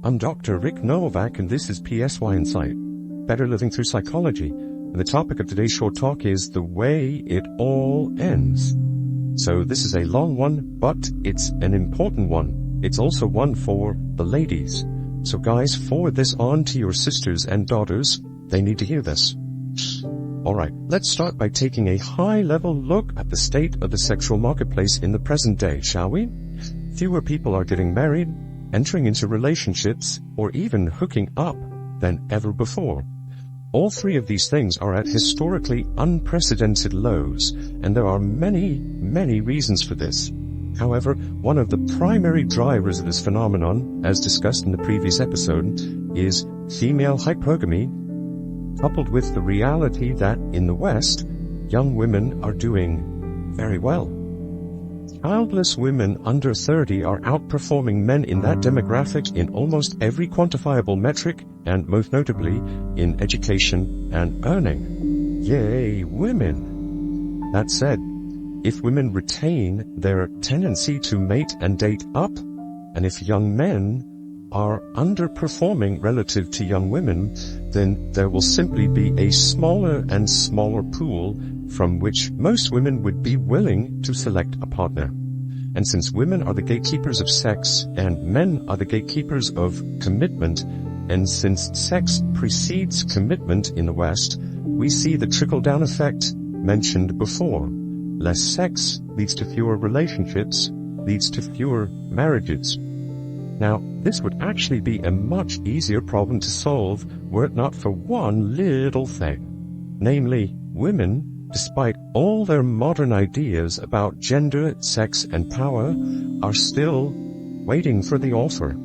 I'm Dr. Rick Novak, and this is PSY Insight, Better Living Through Psychology. And the topic of today's short talk is the way it all ends. So this is a long one, but it's an important one. It's also one for the ladies. So guys, forward this on to your sisters and daughters. They need to hear this. Alright, let's start by taking a high-level look at the state of the sexual marketplace in the present day, shall we? Fewer people are getting married, entering into relationships, or even hooking up than ever before. All three of these things are at historically unprecedented lows, and there are many, many reasons for this. However, one of the primary drivers of this phenomenon, as discussed in the previous episode, is female hypergamy, coupled with the reality that in the West, young women are doing very well. Childless women under 30 are outperforming men in that demographic in almost every quantifiable metric, and most notably in education and earning. Yay, women! That said, if women retain their tendency to mate and date up, and if young men are underperforming relative to young women, then there will simply be a smaller and smaller pool from which most women would be willing to select a partner. And since women are the gatekeepers of sex and men are the gatekeepers of commitment, and since sex precedes commitment in the West, we see the trickle-down effect mentioned before. Less sex leads to fewer relationships, leads to fewer marriages. Now, this would actually be a much easier problem to solve were it not for one little thing. Namely, women, despite all their modern ideas about gender, sex, and power, are still waiting for the offer.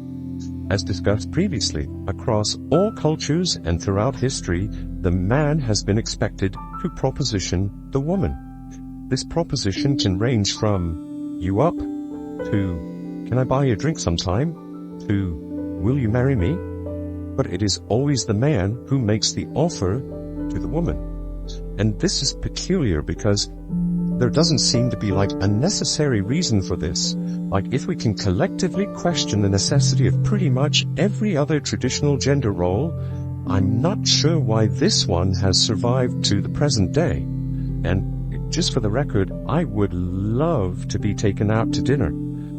As discussed previously, across all cultures and throughout history, the man has been expected to proposition the woman. This proposition can range from, "You up?" to, "Can I buy you a drink sometime?" to, "Will you marry me?" But it is always the man who makes the offer to the woman. And this is peculiar because there doesn't seem to be like a necessary reason for this. Like if we can collectively question the necessity of pretty much every other traditional gender role, I'm not sure why this one has survived to the present day. And just for the record, I would love to be taken out to dinner.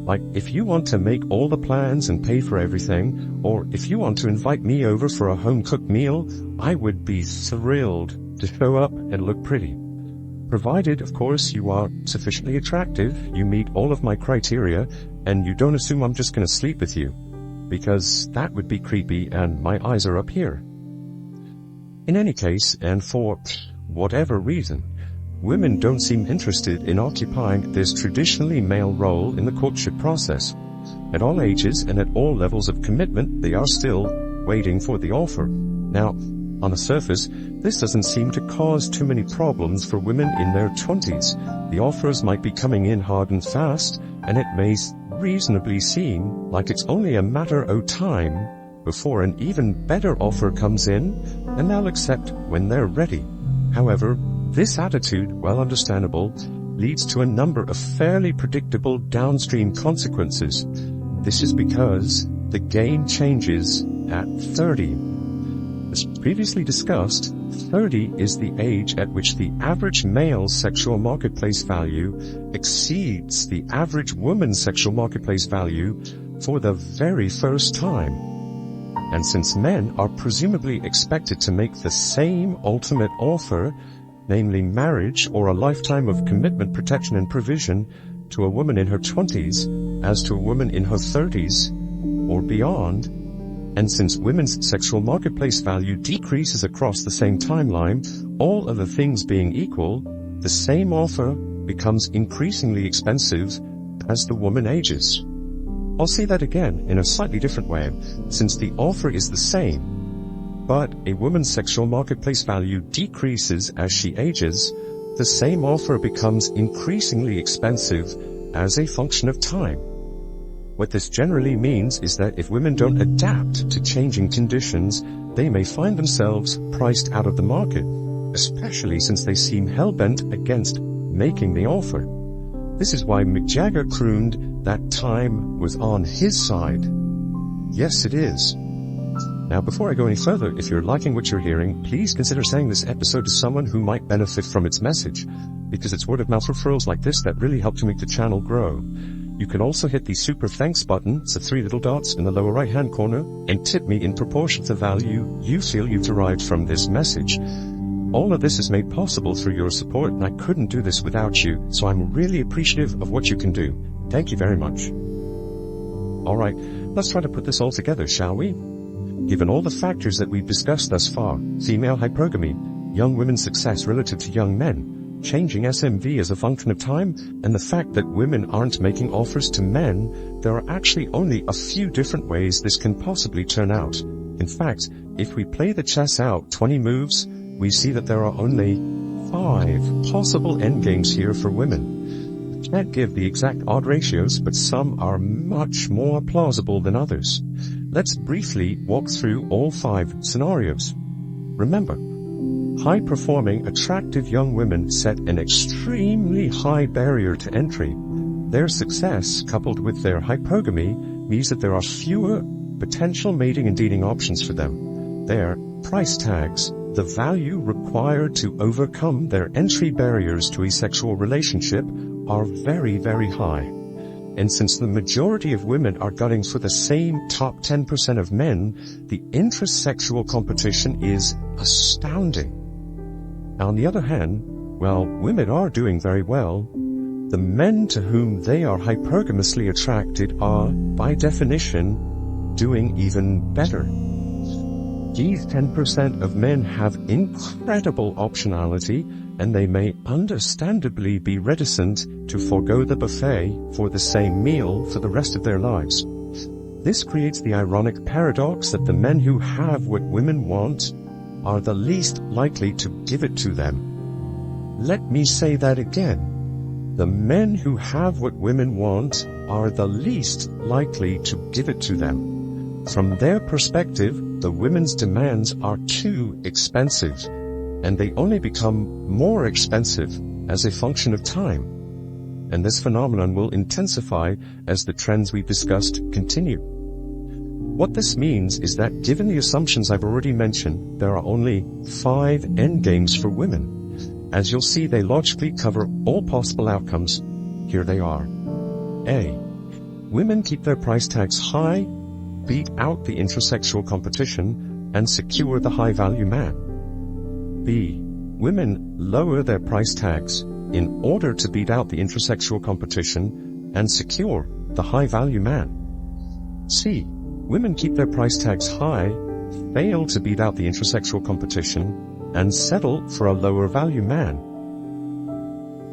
Like, if you want to make all the plans and pay for everything, or if you want to invite me over for a home-cooked meal, I would be thrilled to show up and look pretty. Provided, of course, you are sufficiently attractive, you meet all of my criteria, and you don't assume I'm just going to sleep with you, because that would be creepy and my eyes are up here. In any case, and for whatever reason, women don't seem interested in occupying this traditionally male role in the courtship process. At all ages and at all levels of commitment, they are still waiting for the offer. Now, on the surface, this doesn't seem to cause too many problems for women in their 20s. The offers might be coming in hard and fast, and it may reasonably seem like it's only a matter of time before an even better offer comes in, and they'll accept when they're ready. However, this attitude, while understandable, leads to a number of fairly predictable downstream consequences. This is because the game changes at 30. As previously discussed, 30 is the age at which the average male's sexual marketplace value exceeds the average woman's sexual marketplace value for the very first time. And since men are presumably expected to make the same ultimate offer, namely marriage or a lifetime of commitment, protection, and provision to a woman in her 20s as to a woman in her 30s or beyond, and since women's sexual marketplace value decreases across the same timeline, all other things being equal, the same offer becomes increasingly expensive as the woman ages. I'll say that again in a slightly different way. Since the offer is the same, but a woman's sexual marketplace value decreases as she ages, the same offer becomes increasingly expensive as a function of time. What this generally means is that if women don't adapt to changing conditions, they may find themselves priced out of the market, especially since they seem hell-bent against making the offer. This is why Mick Jagger crooned that time was on his side. Yes, it is. Now, before I go any further, if you're liking what you're hearing, please consider saying this episode to someone who might benefit from its message, because it's word-of-mouth referrals like this that really help to make the channel grow. You can also hit the super thanks button, it's the 3 little dots in the lower right-hand corner, and tip me in proportion to the value you feel you've derived from this message. All of this is made possible through your support, and I couldn't do this without you, so I'm really appreciative of what you can do. Thank you very much. Alright, let's try to put this all together, shall we? Given all the factors that we've discussed thus far, female hypergamy, young women's success relative to young men, changing SMV as a function of time, and the fact that women aren't making offers to men, there are actually only a few different ways this can possibly turn out. In fact, if we play the chess out 20 moves, we see that there are only 5 possible endgames here for women. I can't give the exact odd ratios, but some are much more plausible than others. Let's briefly walk through all 5 scenarios. Remember, high-performing, attractive young women set an extremely high barrier to entry. Their success, coupled with their hypergamy, means that there are fewer potential mating and dating options for them. Their price tags, the value required to overcome their entry barriers to a sexual relationship, are very, very high. And since the majority of women are gunning for the same top 10% of men, the intrasexual competition is astounding. On the other hand, while women are doing very well, the men to whom they are hypergamously attracted are, by definition, doing even better. These 10% of men have incredible optionality, and they may understandably be reticent to forego the buffet for the same meal for the rest of their lives. This creates the ironic paradox that the men who have what women want are the least likely to give it to them. Let me say that again. The men who have what women want are the least likely to give it to them. From their perspective, the women's demands are too expensive, and they only become more expensive as a function of time. And this phenomenon will intensify as the trends we've discussed continue. What this means is that given the assumptions I've already mentioned, there are only 5 endgames for women. As you'll see, they logically cover all possible outcomes. Here they are. A. Women keep their price tags high, beat out the intrasexual competition, and secure the high-value man. B. Women lower their price tags in order to beat out the intrasexual competition and secure the high-value man. C. Women keep their price tags high, fail to beat out the intrasexual competition, and settle for a lower-value man.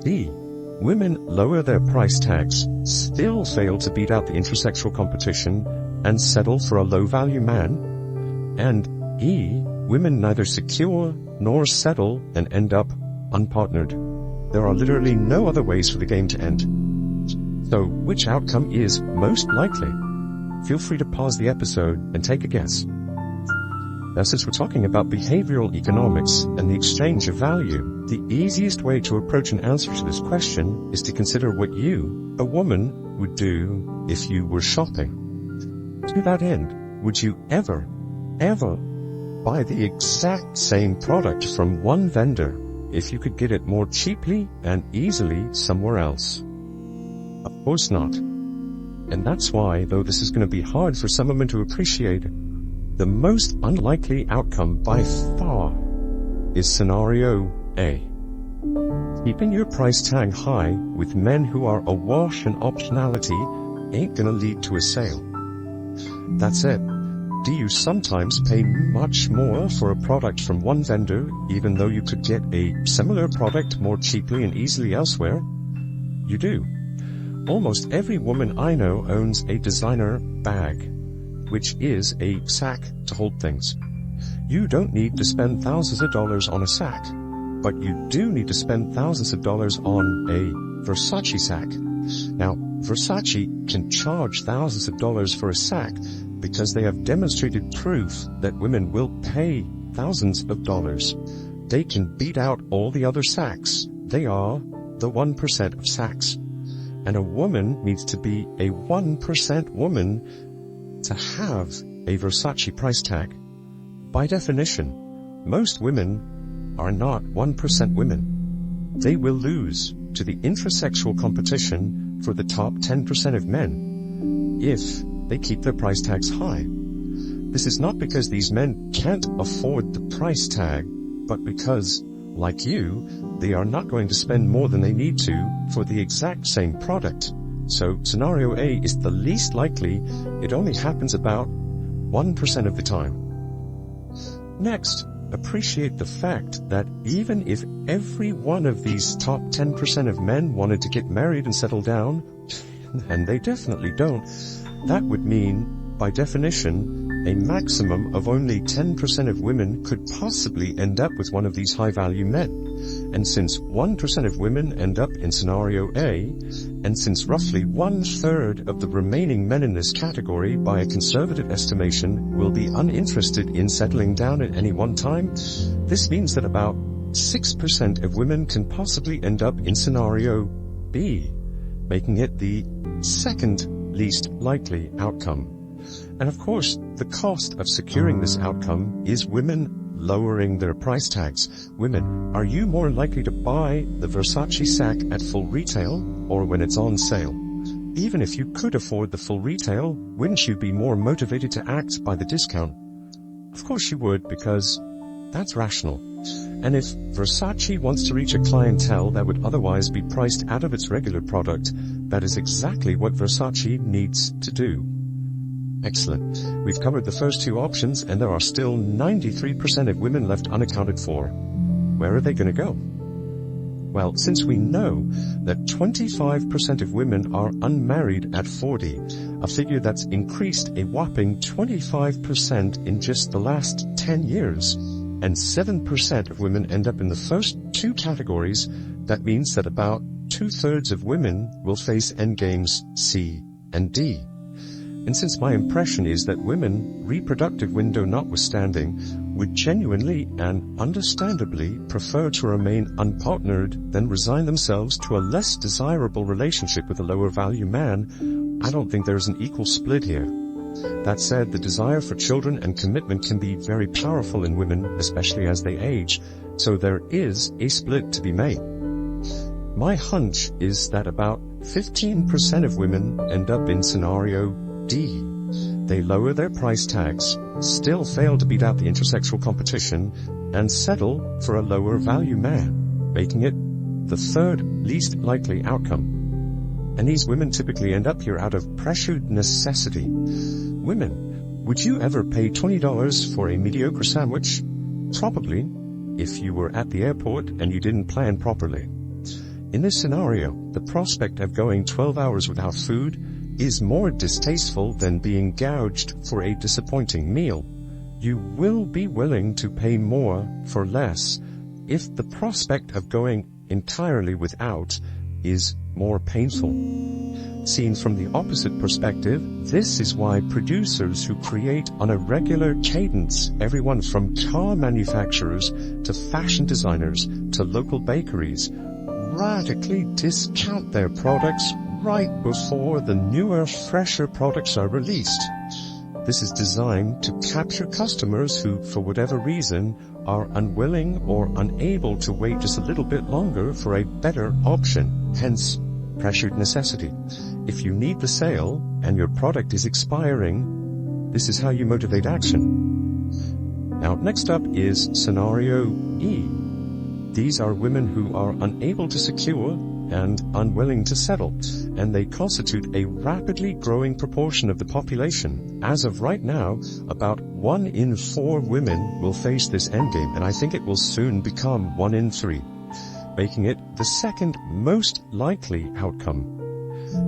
D. Women lower their price tags, still fail to beat out the intrasexual competition, and settle for a low-value man. And E. Women neither secure nor settle and end up unpartnered. There are literally no other ways for the game to end. So, which outcome is most likely? Feel free to pause the episode and take a guess. Now, since we're talking about behavioral economics and the exchange of value, the easiest way to approach an answer to this question is to consider what you, a woman, would do if you were shopping. To that end, would you ever buy the exact same product from one vendor if you could get it more cheaply and easily somewhere else? Of course not. And that's why, though this is going to be hard for some women to appreciate, the most unlikely outcome by far is scenario A. Keeping your price tag high with men who are awash in optionality ain't gonna lead to a sale. That's it. Do you sometimes pay much more for a product from one vendor, even though you could get a similar product more cheaply and easily elsewhere? You do. Almost every woman I know owns a designer bag, which is a sack to hold things. You don't need to spend thousands of dollars on a sack, but you do need to spend thousands of dollars on a Versace sack. Now, Versace can charge thousands of dollars for a sack because they have demonstrated proof that women will pay thousands of dollars. They can beat out all the other sacks. They are the 1% of sacks. And a woman needs to be a 1% woman to have a Versace price tag. By definition, most women are not 1% women. They will lose to the intrasexual competition for the top 10% of men if they keep their price tags high. This is not because these men can't afford the price tag, but because, like you, they are not going to spend more than they need to for the exact same product. So scenario A is the least likely. It only happens about 1% of the time. Next, appreciate the fact that even if every one of these top 10% of men wanted to get married and settle down, and they definitely don't, that would mean, by definition, a maximum of only 10% of women could possibly end up with one of these high-value men. And since 1% of women end up in scenario A, and since roughly 1/3 of the remaining men in this category, by a conservative estimation, will be uninterested in settling down at any one time, this means that about 6% of women can possibly end up in scenario B, making it the second least likely outcome. And of course, the cost of securing this outcome is women lowering their price tags. Women, are you more likely to buy the Versace sack at full retail or when it's on sale? Even if you could afford the full retail, wouldn't you be more motivated to act by the discount? Of course you would, because that's rational. And if Versace wants to reach a clientele that would otherwise be priced out of its regular product, that is exactly what Versace needs to do. Excellent. We've covered the first two options, and there are still 93% of women left unaccounted for. Where are they going to go? Well, since we know that 25% of women are unmarried at 40, a figure that's increased a whopping 25% in just the last 10 years, and 7% of women end up in the first two categories, that means that about 2/3 of women will face Endgames C and D. And since my impression is that women, reproductive window notwithstanding, would genuinely and understandably prefer to remain unpartnered than resign themselves to a less desirable relationship with a lower value man, I don't think there's an equal split here. That said, the desire for children and commitment can be very powerful in women, especially as they age, so there is a split to be made. My hunch is that about 15% of women end up in scenario D. They lower their price tags, still fail to beat out the intersexual competition, and settle for a lower value man, making it the third least likely outcome. And these women typically end up here out of pressured necessity. Women, would you ever pay $20 for a mediocre sandwich? Probably, if you were at the airport and you didn't plan properly. In this scenario, the prospect of going 12 hours without food is more distasteful than being gouged for a disappointing meal. You will be willing to pay more for less if the prospect of going entirely without is more painful. Seen from the opposite perspective, this is why producers who create on a regular cadence, everyone from car manufacturers to fashion designers to local bakeries, radically discount their products right before the newer, fresher products are released. This is designed to capture customers who, for whatever reason, are unwilling or unable to wait just a little bit longer for a better option, hence pressured necessity. If you need the sale and your product is expiring, this is how you motivate action. Now, next up is scenario E. These are women who are unable to secure and unwilling to settle, and they constitute a rapidly growing proportion of the population. As of right now, about 1 in 4 women will face this endgame, and I think it will soon become 1 in 3, making it the second most likely outcome.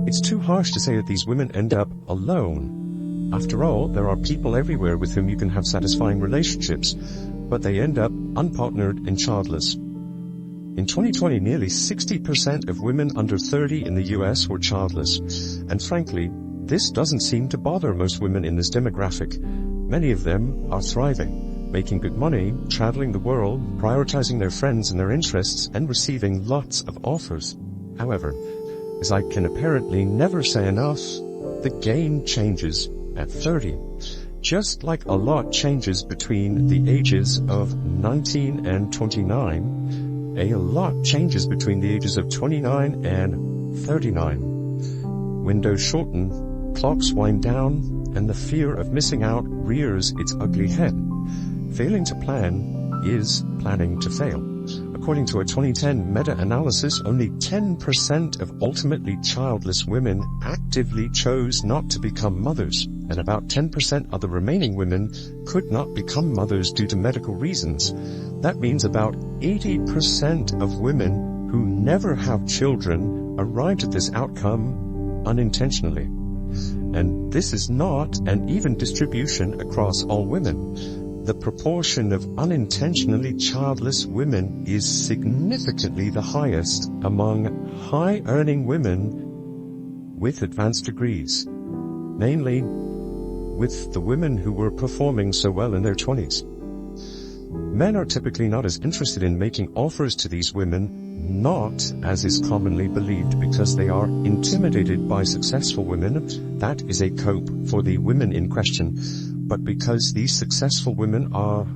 It's too harsh to say that these women end up alone. After all, there are people everywhere with whom you can have satisfying relationships, but they end up unpartnered and childless. In 2020, nearly 60% of women under 30 in the US were childless, and frankly, this doesn't seem to bother most women in this demographic. Many of them are thriving, making good money, traveling the world, prioritizing their friends and their interests, and receiving lots of offers. However, as I can apparently never say enough, the game changes. at 30. Just like a lot changes between the ages of 19 and 29, a lot changes between the ages of 29 and 39. Windows shorten, clocks wind down, and the fear of missing out rears its ugly head. Failing to plan is planning to fail. According to a 2010 meta-analysis, only 10% of ultimately childless women actively chose not to become mothers, and about 10% of the remaining women could not become mothers due to medical reasons. That means about 80% of women who never have children arrived at this outcome unintentionally. And this is not an even distribution across all women. The proportion of unintentionally childless women is significantly the highest among high-earning women with advanced degrees, namely with the women who were performing so well in their 20s. Men are typically not as interested in making offers to these women, not, as is commonly believed, because they are intimidated by successful women. That is a cope for the women in question, but because these successful women are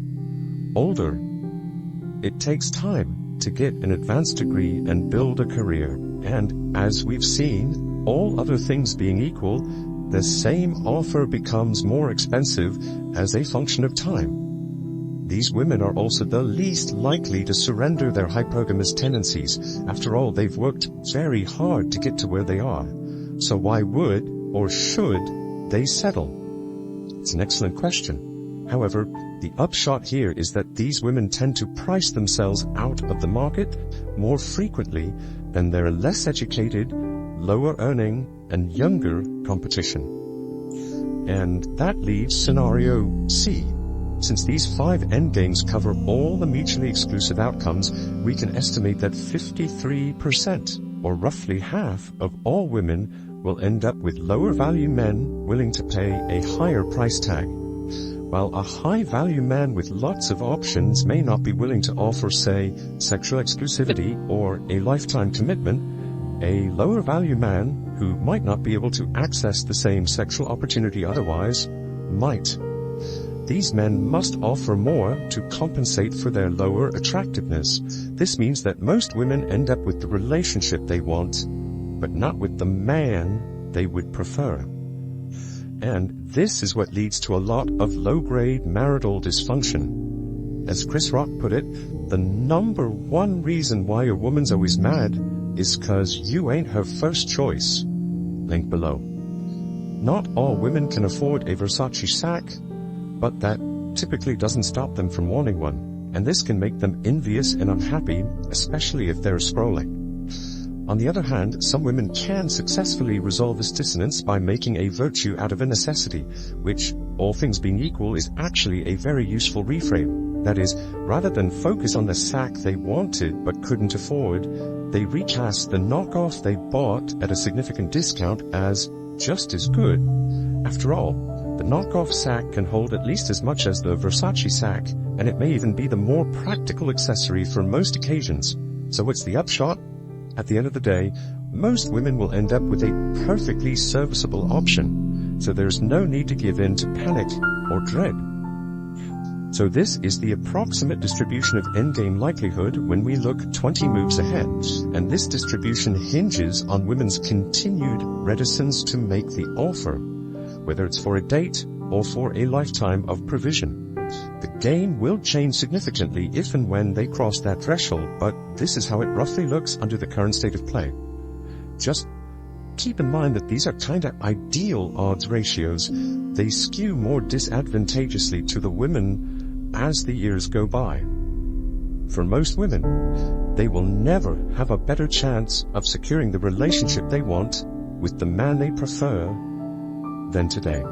older. It takes time to get an advanced degree and build a career, and as we've seen, all other things being equal, the same offer becomes more expensive as a function of time. These women are also the least likely to surrender their hypergamous tendencies. After all, they've worked very hard to get to where they are. So why would or should they settle? It's an excellent question. However, the upshot here is that these women tend to price themselves out of the market more frequently than their less educated, lower earning, and younger competition. And that leaves scenario C. Since these 5 endgames cover all the mutually exclusive outcomes, we can estimate that 53%, or roughly half, of all women will end up with lower value men willing to pay a higher price tag. While a high value man with lots of options may not be willing to offer, say, sexual exclusivity or a lifetime commitment, a lower value man who might not be able to access the same sexual opportunity otherwise might. These men must offer more to compensate for their lower attractiveness. This means that most women end up with the relationship they want, but not with the man they would prefer. And this is what leads to a lot of low-grade marital dysfunction. As Chris Rock put it, the number one reason why a woman's always mad is 'cause you ain't her first choice. Link below. Not all women can afford a Versace sack, but that typically doesn't stop them from wanting one, and this can make them envious and unhappy, especially if they're scrolling. On the other hand, some women can successfully resolve this dissonance by making a virtue out of a necessity, which, all things being equal, is actually a very useful reframe. That is, rather than focus on the sack they wanted but couldn't afford, they recast the knockoff they bought at a significant discount as just as good. After all, the knockoff sack can hold at least as much as the Versace sack, and it may even be the more practical accessory for most occasions. So what's the upshot? At the end of the day, most women will end up with a perfectly serviceable option, so there's no need to give in to panic or dread. So this is the approximate distribution of endgame likelihood when we look 20 moves ahead, and this distribution hinges on women's continued reticence to make the offer, whether it's for a date or for a lifetime of provision. The game will change significantly if and when they cross that threshold, but this is how it roughly looks under the current state of play. Just keep in mind that these are kinda ideal odds ratios. They skew more disadvantageously to the women as the years go by. For most women, they will never have a better chance of securing the relationship they want with the man they prefer than today.